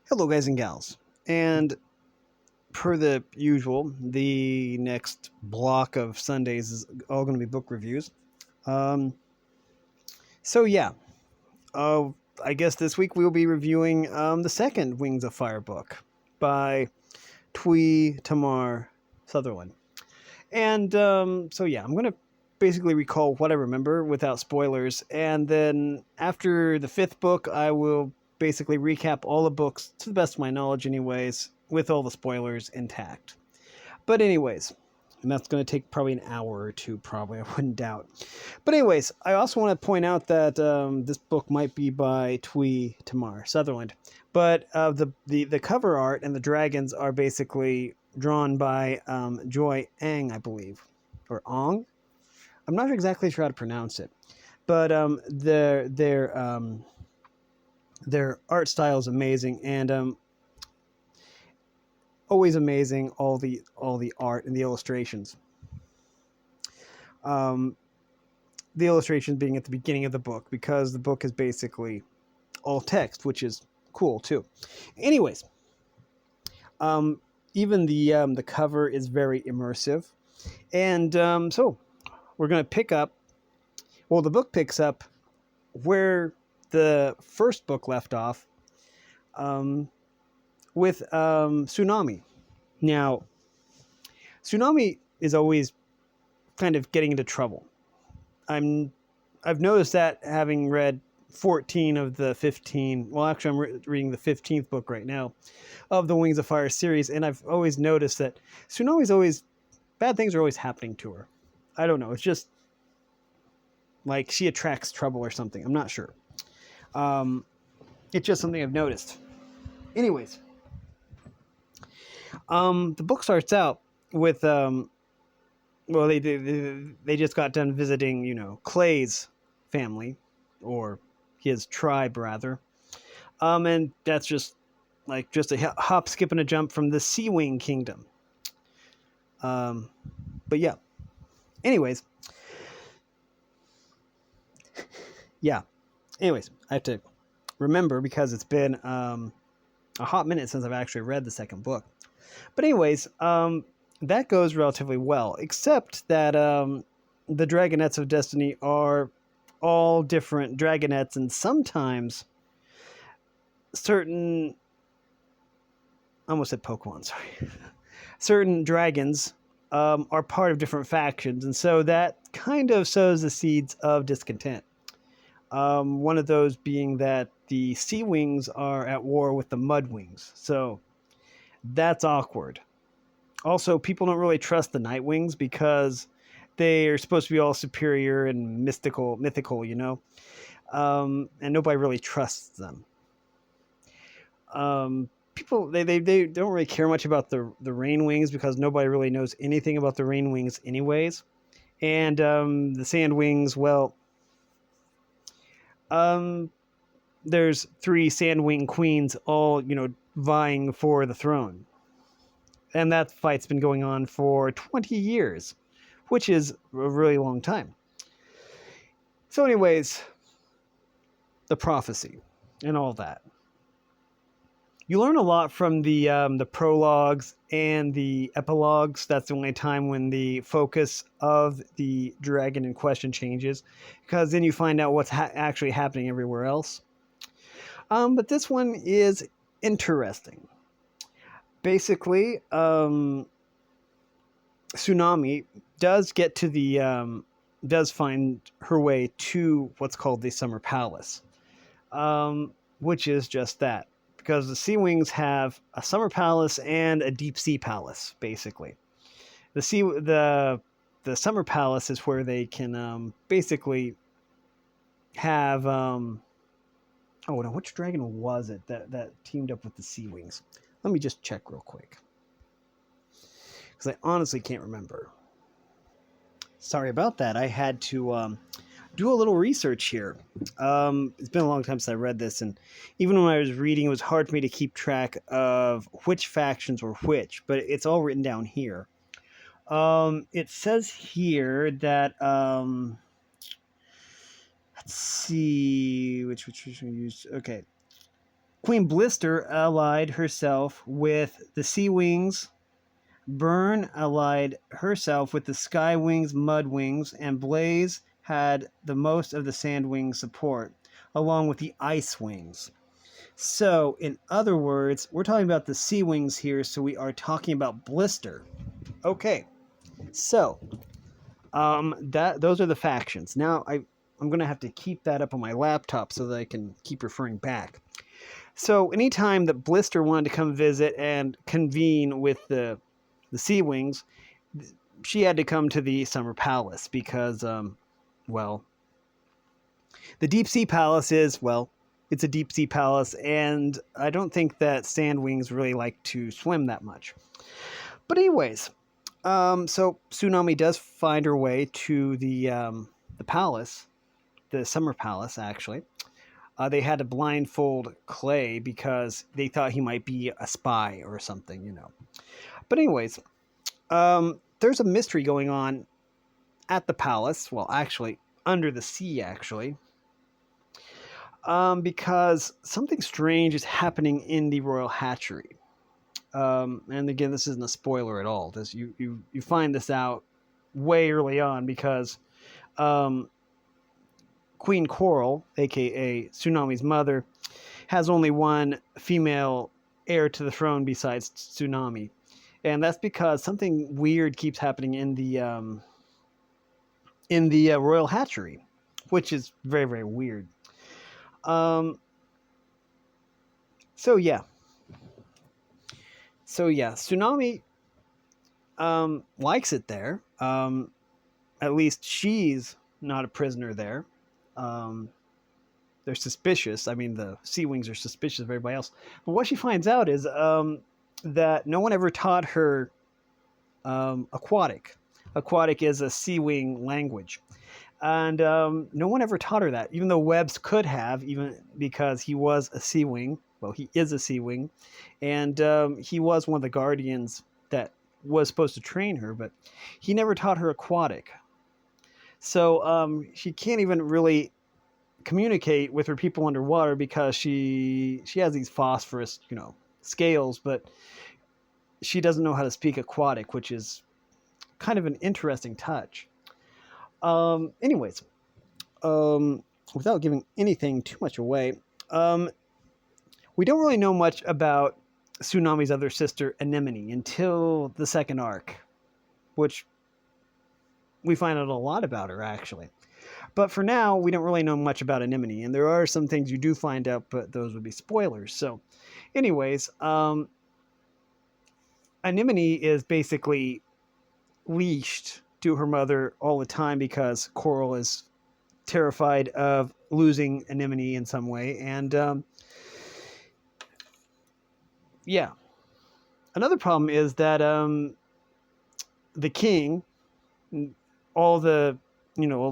Hello, guys and gals. And per the usual, the next block of Sundays is all going to be book reviews. Um, so, yeah, uh, I guess this week we'll be reviewing the second Wings of Fire book by Tui T Sutherland. And yeah, I'm going to basically recall what I remember without spoilers. And then after the fifth book, I will basically recap all the books to the best of my knowledge, anyways, with all the spoilers intact. But, anyways, and that's going to take probably an hour or two, probably, I wouldn't doubt. But, anyways, I also want to point out that this book might be by Tui T Sutherland. But the cover art and the dragons are basically drawn by Joy Ang, I believe, or Ong. I'm not exactly sure how to pronounce it, but their art style is amazing, and always amazing. All the art and the illustrations. The illustrations being at the beginning of the book, because the book is basically all text, which is cool too. Anyways, even the cover is very immersive, and so we're going to pick up. Well, the book picks up where the first book left off, with Tsunami. Now, Tsunami is always kind of getting into trouble. I've noticed that, having read 14 of the 15. Well, actually, I'm reading the 15th book right now of the Wings of Fire series, and I've always noticed that Tsunami's always, bad things are always happening to her. I don't know. It's just like she attracts trouble or something. I'm not sure. It's just something I've noticed. Anyways, the book starts out with well, they just got done visiting, Clay's family, or his tribe rather, and that's just a hop, skip, and a jump from the Sea Wing Kingdom. But yeah. Anyways, yeah. Anyways, I have to remember, because it's been a hot minute since I've actually read the second book. But anyways, that goes relatively well, except that the Dragonettes of Destiny are all different Dragonettes, and sometimes certain, I almost said Pokemon, sorry, certain dragons are part of different factions, and so that kind of sows the seeds of discontent. One of those being that the Sea Wings are at war with the Mud Wings, so that's awkward. Also, people don't really trust the Night Wings because they are supposed to be all superior and mythical, and nobody really trusts them. People they don't really care much about the Rain Wings, because nobody really knows anything about the Rain Wings anyways. And the Sand Wings, well, there's 3 Sand Wing queens, all vying for the throne, and that fight's been going on for 20 years, which is a really long time. So, anyways, the prophecy and all that. You learn a lot from the prologues and the epilogues. That's the only time when the focus of the dragon in question changes, because then you find out what's actually happening everywhere else. But this one is interesting. Basically, Tsunami does get to does find her way to what's called the Summer Palace, which is just that. Because the Sea Wings have a Summer Palace and a Deep Sea Palace, basically. The Summer Palace is where they can basically have oh no, which dragon was it that teamed up with the Sea Wings? Let me just check real quick, because I honestly can't remember. Sorry about that. I had to do a little research here. It's been a long time since I read this, and even when I was reading, it was hard for me to keep track of which factions were which, but it's all written down here. It says here that, let's see, which we used. Okay. Queen Blister allied herself with the Sea Wings. Burn allied herself with the Sky Wings, Mud Wings, and Blaze had the most of the Sand Wings support, along with the Ice Wings. So, in other words, we're talking about the Sea Wings here, so we are talking about Blister. Okay, so those are the factions. Now I'm going to have to keep that up on my laptop so that I can keep referring back. So anytime that Blister wanted to come visit and convene with the Sea Wings, she had to come to the Summer Palace because, well, the Deep Sea Palace is, well, it's a deep sea palace, and I don't think that Sand Wings really like to swim that much. But anyways, so Tsunami does find her way to the palace, the Summer Palace, actually. They had to blindfold Clay because they thought he might be a spy or something, you know. But anyways, there's a mystery going on at the palace. Well, actually, under the sea, actually. Because something strange is happening in the Royal Hatchery. And again, this isn't a spoiler at all. This you find this out way early on because Queen Coral, aka Tsunami's mother, has only one female heir to the throne besides Tsunami, and that's because something weird keeps happening in the Royal Hatchery, which is very, very weird. So yeah, Tsunami likes it there. At least she's not a prisoner there. They're suspicious. I mean, the Sea Wings are suspicious of everybody else. But what she finds out is that no one ever taught her aquatic. Aquatic is a Sea Wing language. And no one ever taught her that, even though Webbs could have, even because he was a Sea Wing. Well, he is a Sea Wing. And he was one of the guardians that was supposed to train her, but he never taught her aquatic. So she can't even really communicate with her people underwater because she has these phosphorus, scales, but she doesn't know how to speak aquatic, which is kind of an interesting touch. Anyways, without giving anything too much away, we don't really know much about Tsunami's other sister, Anemone, until the second arc, which we find out a lot about her, actually. But for now, we don't really know much about Anemone, and there are some things you do find out, but those would be spoilers. So, anyways, Anemone is basically leashed to her mother all the time because Coral is terrified of losing Anemone in some way. And yeah, another problem is that the king, all the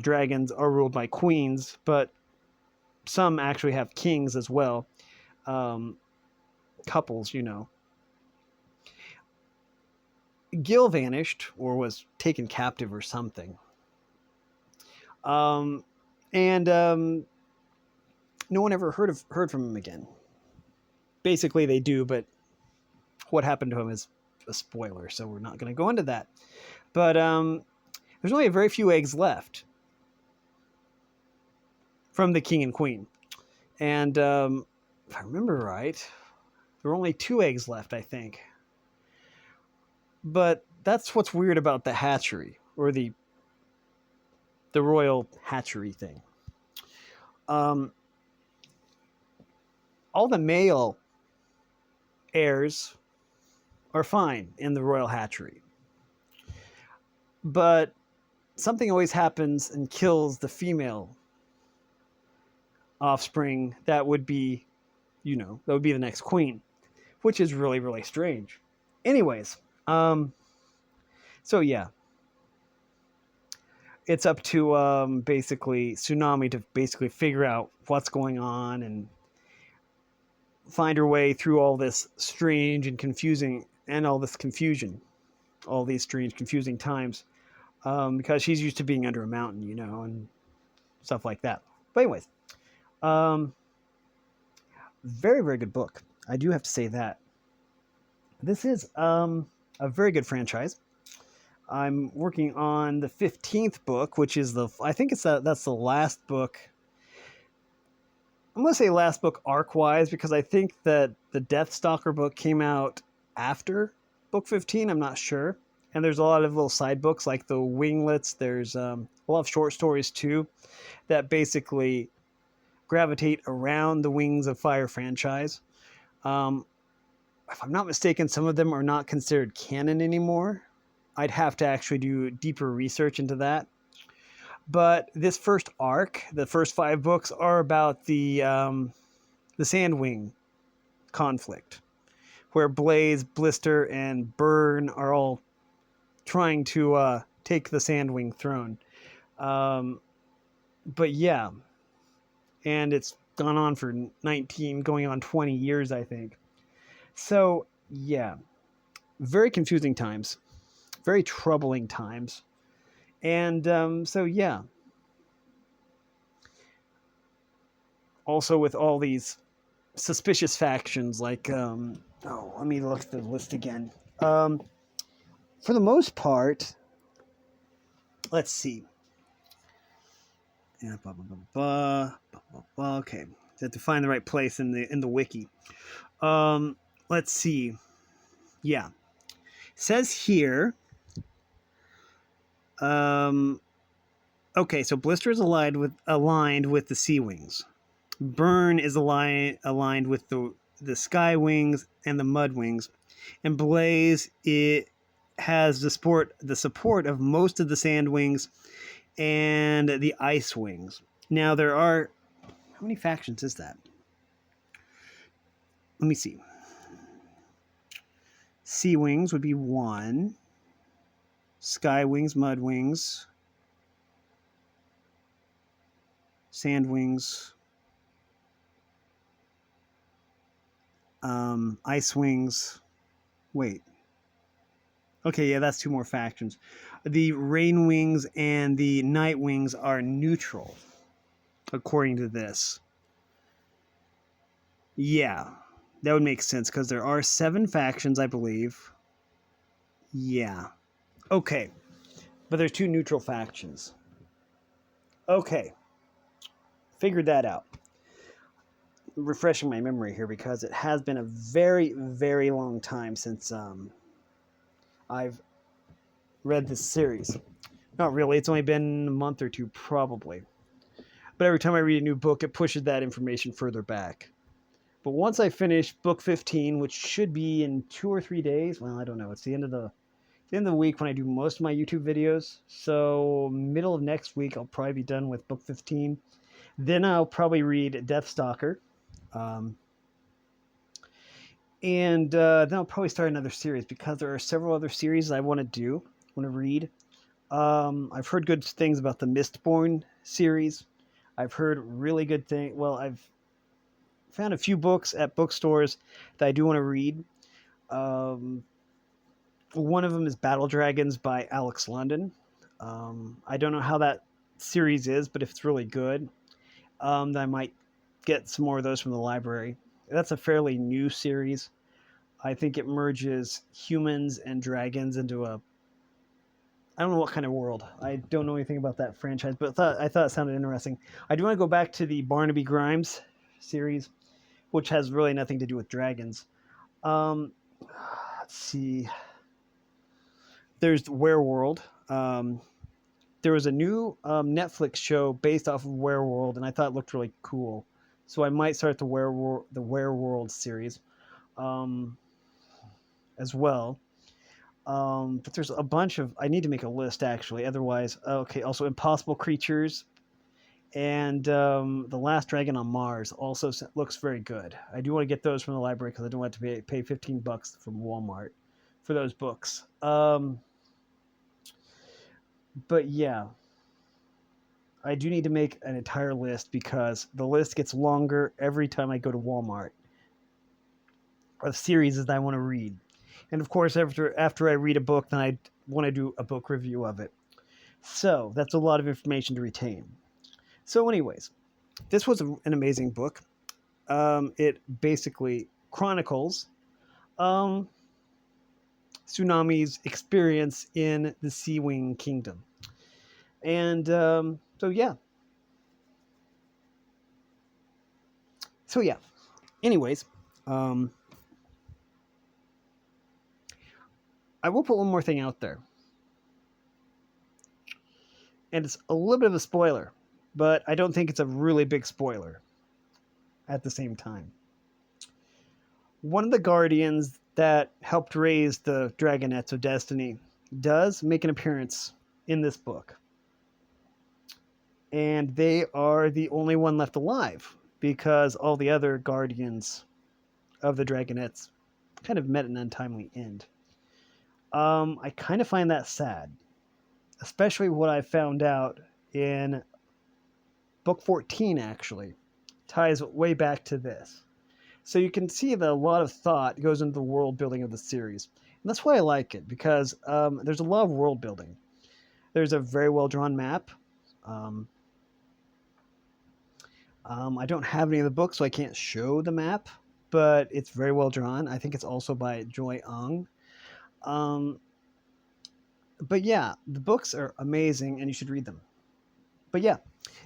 dragons are ruled by queens, but some actually have kings as well. Couples, Gil vanished or was taken captive or something. And no one ever heard from him again. Basically, they do, but what happened to him is a spoiler, so we're not going to go into that. But there's only a very few eggs left from the king and queen. And if I remember right, there were only 2 eggs left, I think. But that's what's weird about the hatchery, or the royal hatchery thing. All the male heirs are fine in the royal hatchery. But something always happens and kills the female offspring that would be, that would be the next queen, which is really, really strange. Anyways, so yeah, it's up to basically Tsunami to basically figure out what's going on and find her way through all this strange and confusing and all this confusion, all these strange, confusing times, because she's used to being under a mountain, and stuff like that. But anyways, very, very good book. I do have to say that. This is a very good franchise. I'm working on the 15th book, which is I think that's the last book. I'm going to say last book arc-wise because I think that the Deathstalker book came out after book 15. I'm not sure. And there's a lot of little side books like the Winglets. There's a lot of short stories too that basically gravitate around the Wings of Fire franchise. If I'm not mistaken, some of them are not considered canon anymore. I'd have to actually do deeper research into that. But this first arc, the first 5 books, are about the Sandwing conflict, where Blaze, Blister, and Burn are all trying to take the Sandwing throne. But yeah, and it's gone on for 19, going on 20 years, I think. So yeah, very confusing times, very troubling times. And so yeah, also with all these suspicious factions like let me look at the list again. For the most part, let's see. Yeah, blah, blah, blah, blah, blah, blah, blah. Okay, have to find the right place in the wiki. Let's see. Yeah, it says here. Okay, so Blister is aligned with the Sea Wings. Burn is aligned with the Sky Wings and the Mud Wings, and Blaze it has the support of most of the Sand Wings and the Ice Wings. Now there are how many factions is that? Let me see. Sea Wings would be 1. Sky Wings, Mud Wings, Sand Wings, Ice Wings. Wait. Okay, yeah, that's 2 more factions. The Rain Wings and the Night Wings are neutral, according to this. Yeah, that would make sense because there are 7 factions, I believe. Yeah. Okay, but there's 2 neutral factions. Okay, figured that out. Refreshing my memory here because it has been a very, very long time since I've read this series. Not really, it's only been a month or 2 probably. But every time I read a new book, it pushes that information further back. But once I finish book 15, which should be in 2 or 3 days, well, I don't know. It's the end of the week when I do most of my YouTube videos. So middle of next week, I'll probably be done with book 15. Then I'll probably read Deathstalker. And then I'll probably start another series because there are several other series I want to read. I've heard good things about the Mistborn series. I've heard really good things. Well, I've found a few books at bookstores that I do want to read. One of them is Battle Dragons by Alex London. I don't know how that series is, but if it's really good, then I might get some more of those from the library. That's a fairly new series. I think it merges humans and dragons into I don't know what kind of world. I don't know anything about that franchise, but I thought it sounded interesting. I do want to go back to the Barnaby Grimes series, which has really nothing to do with dragons. Let's see. There's Wereworld. There was a new Netflix show based off of Wereworld, and I thought it looked really cool. So I might start the Wereworld series as well. But there's a bunch of... I need to make a list, actually. Otherwise... Okay, also Impossible Creatures. And The Last Dragon on Mars also looks very good. I do want to get those from the library because I don't want to pay $15 from Walmart for those books. But yeah, I do need to make an entire list because the list gets longer every time I go to Walmart of series that I want to read. And of course, after I read a book, then I want to do a book review of it. So that's a lot of information to retain. So anyways, this was an amazing book. it basically chronicles um, Tsunami's experience in the Sea Wing Kingdom. And so, yeah. So, yeah. Anyways, I will put one more thing out there. And it's a little bit of a spoiler, but I don't think it's a really big spoiler at the same time. One of the Guardians that helped raise the Dragonets of Destiny does make an appearance in this book. And they are the only one left alive because all the other Guardians of the Dragonets kind of met an untimely end. I kind of find that sad, especially what I found out in book 14, actually ties way back to this. So you can see that a lot of thought goes into the world building of the series. And that's why I like it, because there's a lot of world building. There's a very well drawn map. I don't have any of the books, so I can't show the map, but it's very well drawn. I think it's also by Joy Ung. But yeah, the books are amazing, and you should read them. But yeah,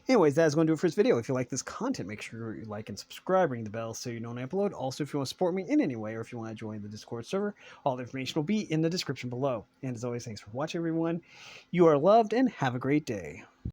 anyways, that is going to do it for this video. If you like this content, make sure you like and subscribe, ring the bell so you know when I upload. Also, if you want to support me in any way, or if you want to join the Discord server, all the information will be in the description below. And as always, thanks for watching, everyone. You are loved, and have a great day.